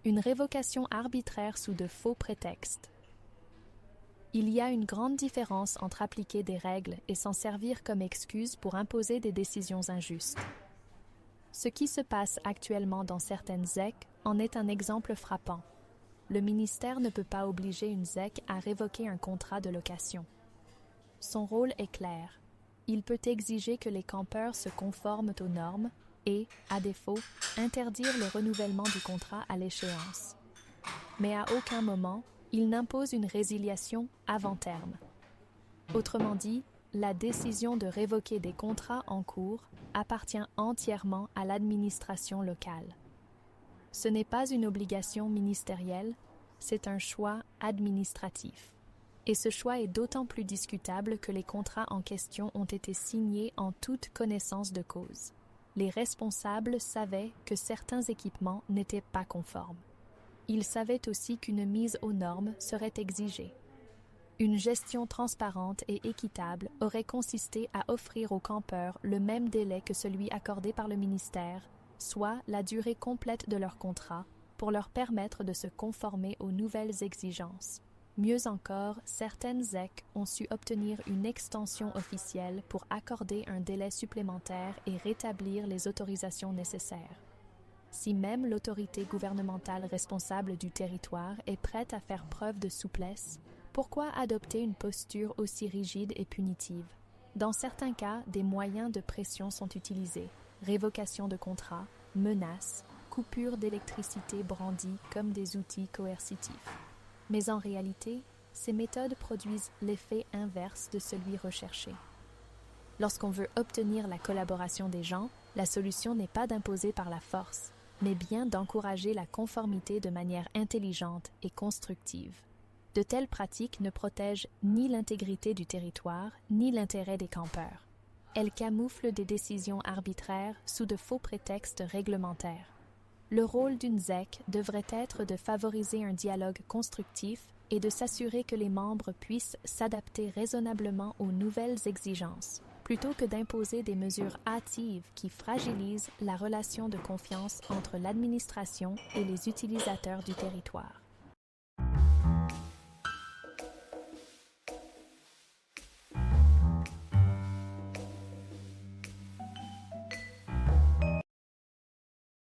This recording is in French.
Une révocation arbitraire sous de faux prétextes. Il y a une grande différence entre appliquer des règles et s'en servir comme excuse pour imposer des décisions injustes. Ce qui se passe actuellement dans certaines ZEC en est un exemple frappant. Le ministère ne peut pas obliger une ZEC à révoquer un contrat de location. Son rôle est clair. Il peut exiger que les campeurs se conforment aux normes et, à défaut, interdire le renouvellement du contrat à l'échéance. Mais à aucun moment, il n'impose une résiliation avant terme. Autrement dit, la décision de révoquer des contrats en cours appartient entièrement à l'administration locale. Ce n'est pas une obligation ministérielle, c'est un choix administratif. Et ce choix est d'autant plus discutable que les contrats en question ont été signés en toute connaissance de cause. Les responsables savaient que certains équipements n'étaient pas conformes. Ils savaient aussi qu'une mise aux normes serait exigée. Une gestion transparente et équitable aurait consisté à offrir aux campeurs le même délai que celui accordé par le ministère, soit la durée complète de leur contrat, pour leur permettre de se conformer aux nouvelles exigences. Mieux encore, certaines ZEC ont su obtenir une extension officielle pour accorder un délai supplémentaire et rétablir les autorisations nécessaires. Si même l'autorité gouvernementale responsable du territoire est prête à faire preuve de souplesse, pourquoi adopter une posture aussi rigide et punitive? Dans certains cas, des moyens de pression sont utilisés, révocation de contrat, menaces, coupure d'électricité brandie comme des outils coercitifs. Mais en réalité, ces méthodes produisent l'effet inverse de celui recherché. Lorsqu'on veut obtenir la collaboration des gens, la solution n'est pas d'imposer par la force, mais bien d'encourager la conformité de manière intelligente et constructive. De telles pratiques ne protègent ni l'intégrité du territoire, ni l'intérêt des campeurs. Elles camouflent des décisions arbitraires sous de faux prétextes réglementaires. Le rôle d'une ZEC devrait être de favoriser un dialogue constructif et de s'assurer que les membres puissent s'adapter raisonnablement aux nouvelles exigences, plutôt que d'imposer des mesures hâtives qui fragilisent la relation de confiance entre l'administration et les utilisateurs du territoire.